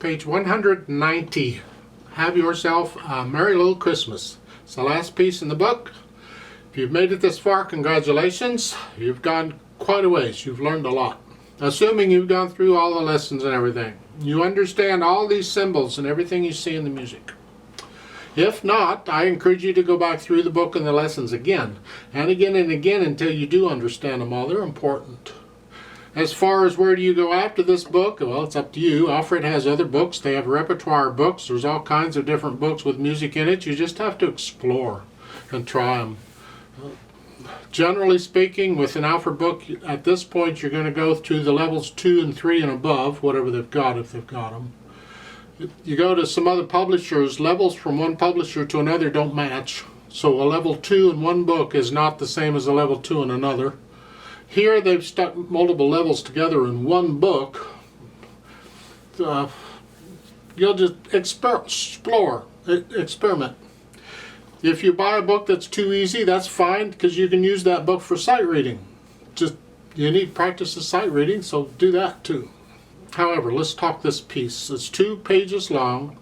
Page 190. Have yourself a merry little Christmas. It's the last piece in the book. If you've made it this far, congratulations. You've gone quite a ways. You've learned a lot. Assuming you've gone through all the lessons and everything. You understand all these symbols and everything you see in the music. If not, I encourage you to go back through the book and the lessons again and again and again until you do understand them all. They're important. As far as where do you go after this book, well, it's up to you. Alfred has other books. They have repertoire books. There's all kinds of different books with music in it. You just have to explore and try them. Generally speaking, with an Alfred book, at this point, you're going to go through the levels 2 and 3 and above, whatever they've got, if they've got them. You go to some other publishers, levels from one publisher to another don't match. So a level 2 in one book is not the same as a level 2 in another. Here they've stuck multiple levels together in one book. You'll just experiment. If you buy a book that's too easy, that's fine, because you can use that book for sight reading. Just you need practice of sight reading, so do that too. However, let's talk this piece. It's 2 pages long.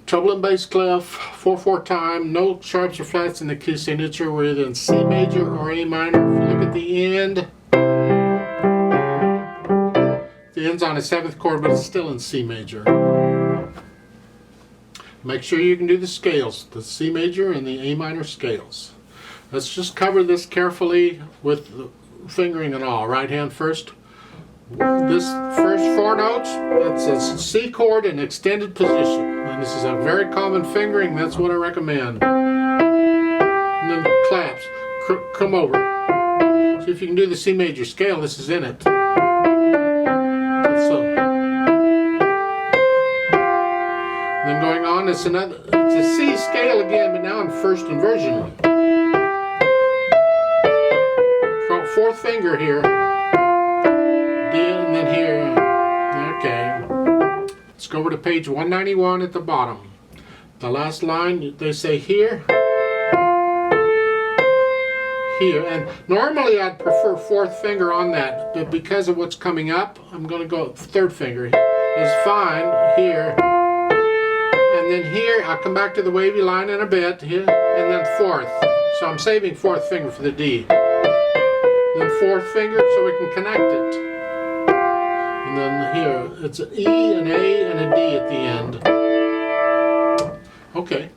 Treble and bass clef, 4/4 time, no sharps or flats in the key signature. We're either in C major or A minor. If you look at the end, the end's on a 7th chord, but it's still in C major. Make sure you can do the scales, the C major and the A minor scales. Let's just cover this carefully with the fingering and all. Right hand first. This first 4 notes, that's a C chord in extended position. And this is a very common fingering, that's what I recommend. And then claps, come over. See if you can do the C major scale, this is in it. So. Then going on, it's a C scale again, but now in first inversion. 4th finger here. And then here, okay. Let's go over to page 191 at the bottom. The last line, they say here, here, and normally I'd prefer 4th finger on that, but because of what's coming up, I'm going to go 3rd finger. Is fine here, and then here, I'll come back to the wavy line in a bit, here, and then 4th. So I'm saving 4th finger for the D. Then 4th finger so we can connect it. And then here, it's an E, an A, and a D at the end. Okay.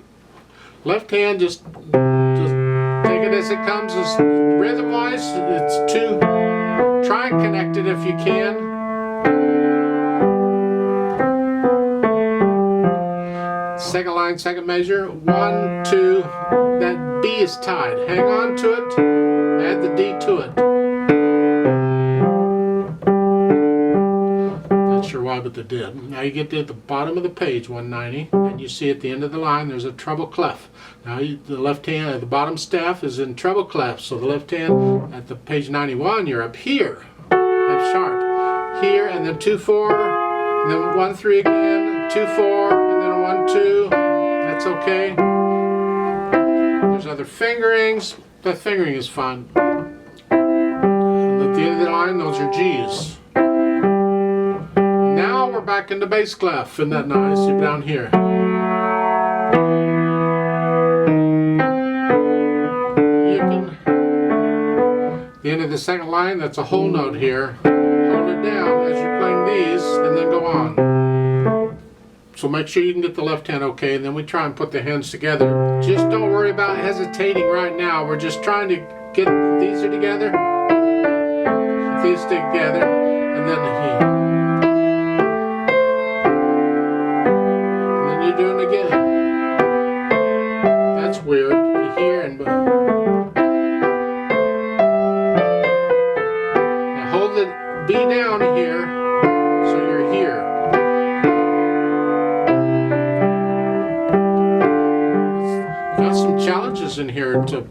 Left hand, just take it as it comes. Rhythm-wise, it's 2. Try and connect it if you can. Second line, second measure. 1, 2. That B is tied. Hang on to it. Add the D to it. Sure why, but they did. Now you get to the bottom of the page, 190, and you see at the end of the line there's a treble clef. Now the left hand at the bottom staff is in treble clef, so the left hand at the page 91, you're up here, F sharp, here, and then 2 4, and then 1 3 again, 2 4, and then a 1 2. That's okay. There's other fingerings. That fingering is fine. And at the end of the line, those are G's. Now we're back into bass clef. Isn't that nice? You're down here. You can, the end of the second line, that's a whole note here. Hold it down as you're playing these and then go on. So make sure you can get the left hand okay, and then we try and put the hands together. Just don't worry about hesitating right now. We're just trying to get these are together, these together, and then here. Doing it again. That's weird. You hear and now hold the B down here, so you're here. Got some challenges in here to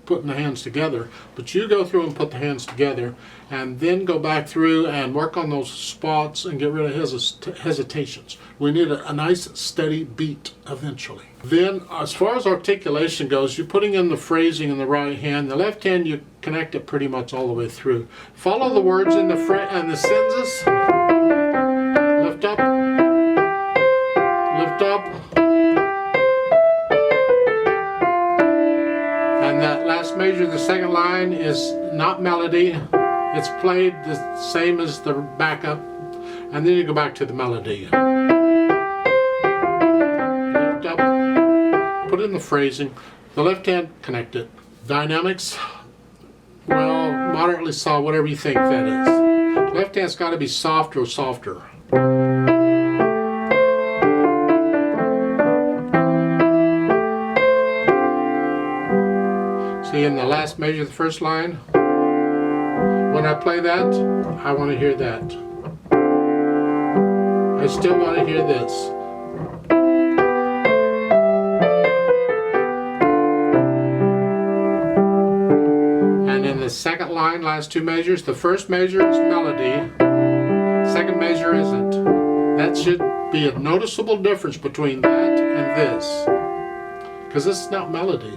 putting the hands together, but you go through and put the hands together, and then go back through and work on those spots and get rid of hesitations. We need a nice steady beat eventually. Then as far as articulation goes, you're putting in the phrasing in the right hand. The left hand, you connect it pretty much all the way through. Follow the words in the sentences. Lift up, last measure of the second line is not melody. It's played the same as the backup, and then you go back to the melody. Lift up, put in the phrasing. The left hand connected. Dynamics, well, moderately soft, whatever you think that is. Left hand's got to be softer or softer. See, in the last measure of the first line, when I play that, I want to hear that. I still want to hear this. And in the second line, last two measures, the first measure is melody, second measure isn't. That should be a noticeable difference between that and this, because this is not melody.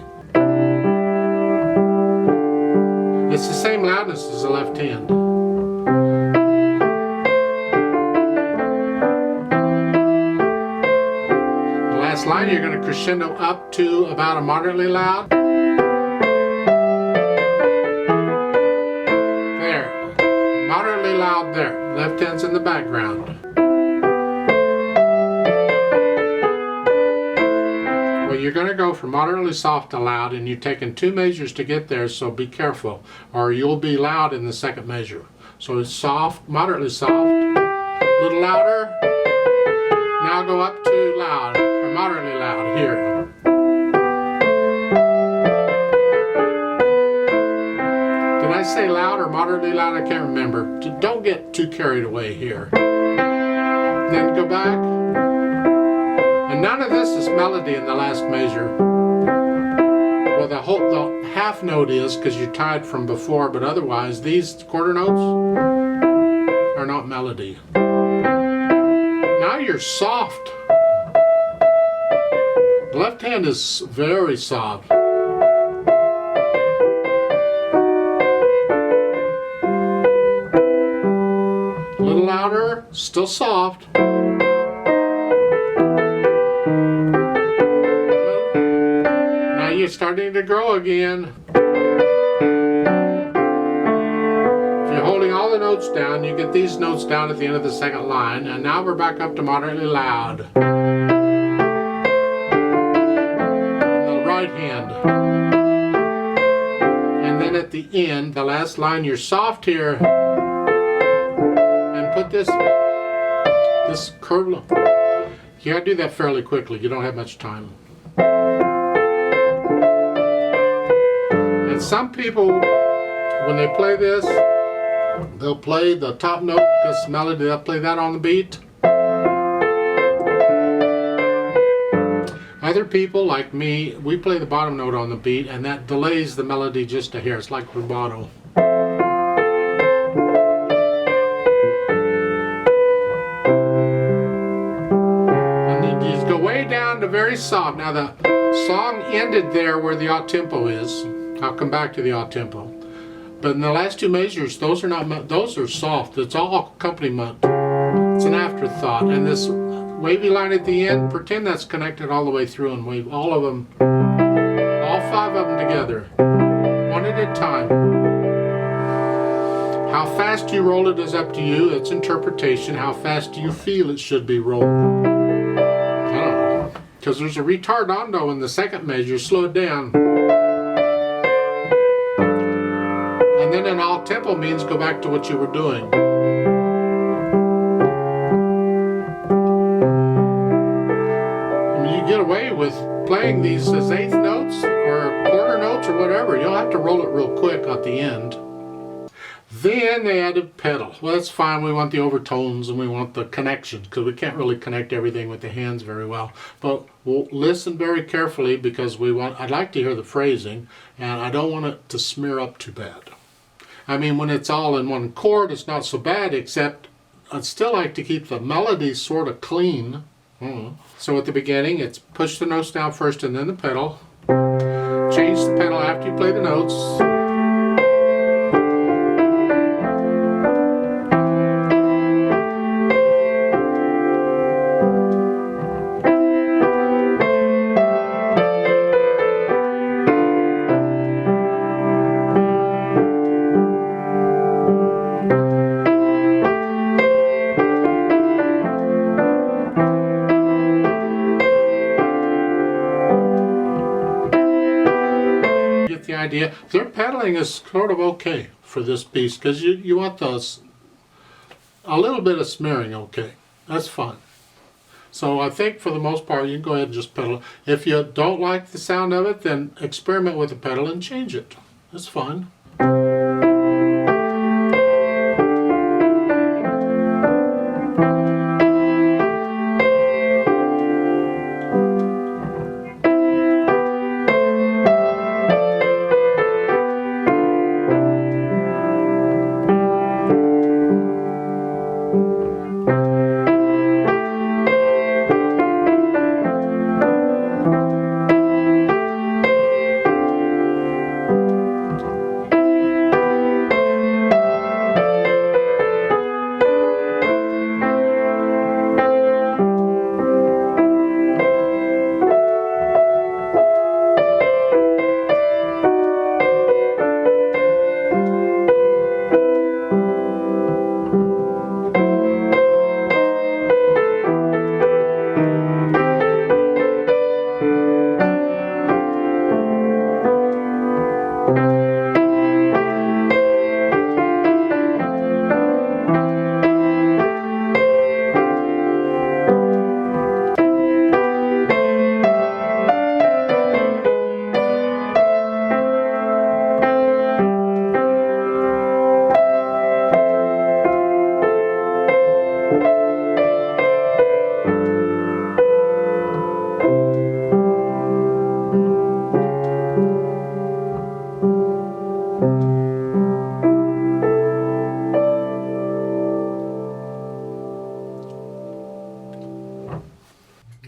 It's the same loudness as the left hand. The last line, you're going to crescendo up to about a moderately loud. There. Moderately loud there. Left hand's in the background. You're going to go from moderately soft to loud, and you're taking two measures to get there, so be careful or you'll be loud in the second measure. So it's soft, moderately soft, a little louder. Now go up to loud or moderately loud here. Did I say loud or moderately loud? I can't remember. Don't get too carried away here. Then go back. And none of this is melody in the last measure. Well, the half note is, because you're tied from before, but otherwise these quarter notes are not melody. Now you're soft. The left hand is very soft. A little louder, still soft. You're starting to grow again. If you're holding all the notes down, you get these notes down at the end of the second line, and now we're back up to moderately loud. In the right hand. And then at the end, the last line, you're soft here. And put this curve. You gotta do that fairly quickly. You don't have much time. Some people, when they play this, they'll play the top note, this melody, they'll play that on the beat. Other people, like me, we play the bottom note on the beat, and that delays the melody just a hair. It's like rubato. And you just go way down to very soft. Now the song ended there where the odd tempo is. I'll come back to the odd tempo. But in the last two measures, those are not, those are soft. It's all accompaniment. It's an afterthought. And this wavy line at the end, pretend that's connected all the way through and wave all of them, all five of them together, one at a time. How fast you roll it is up to you. It's interpretation. How fast do you feel it should be rolled? I don't know. Because there's a retardando in the second measure. Slow it down. And then an alt tempo means go back to what you were doing. I mean, you get away with playing these as eighth notes or quarter notes or whatever. You don't have to roll it real quick at the end. Then they added pedal. Well, that's fine. We want the overtones and we want the connections because we can't really connect everything with the hands very well. But we'll listen very carefully because I'd like to hear the phrasing, and I don't want it to smear up too bad. I mean, when it's all in one chord, it's not so bad, except I'd still like to keep the melody sort of clean. So at the beginning, it's push the notes down first and then the pedal. Change the pedal after you play the notes. idea. Their pedaling is sort of okay for this piece because you want those a little bit of smearing. Okay, that's fine. So I think for the most part you can go ahead and just pedal. If you don't like the sound of it, then experiment with the pedal and change it. That's fine.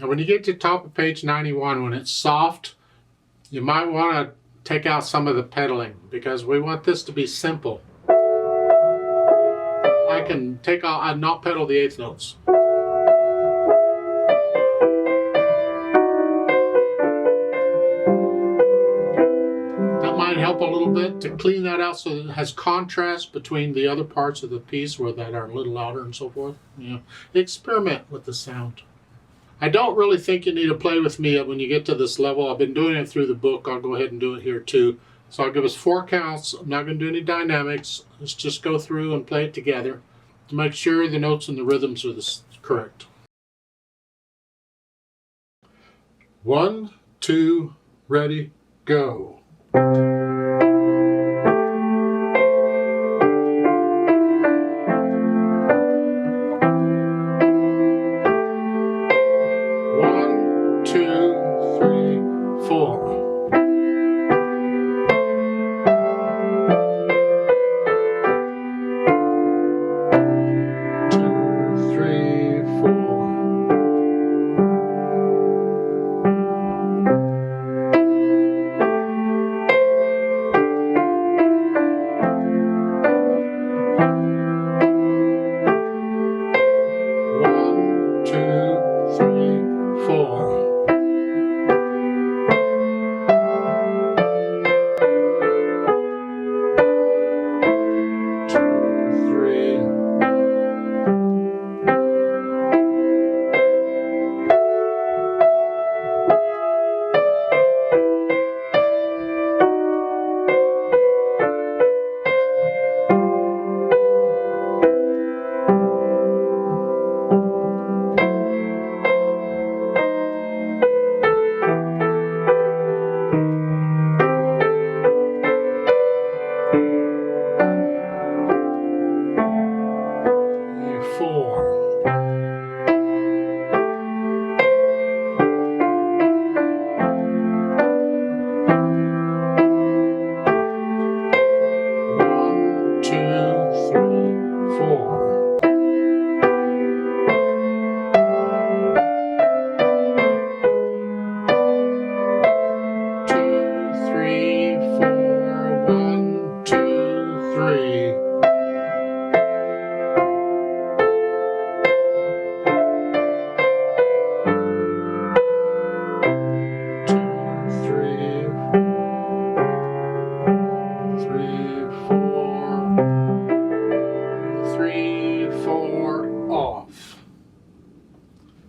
When you get to the top of page 91, when it's soft, you might want to take out some of the pedaling because we want this to be simple. I can take out, I'd not pedal the eighth notes. That might help a little bit to clean that out so that it has contrast between the other parts of the piece where that are a little louder and so forth. Yeah. Experiment with the sound. I don't really think you need to play with me when you get to this level. I've been doing it through the book. I'll go ahead and do it here too. So I'll give us 4 counts. I'm not going to do any dynamics. Let's just go through and play it together to make sure the notes and the rhythms are correct. 1, 2, ready, go. Three,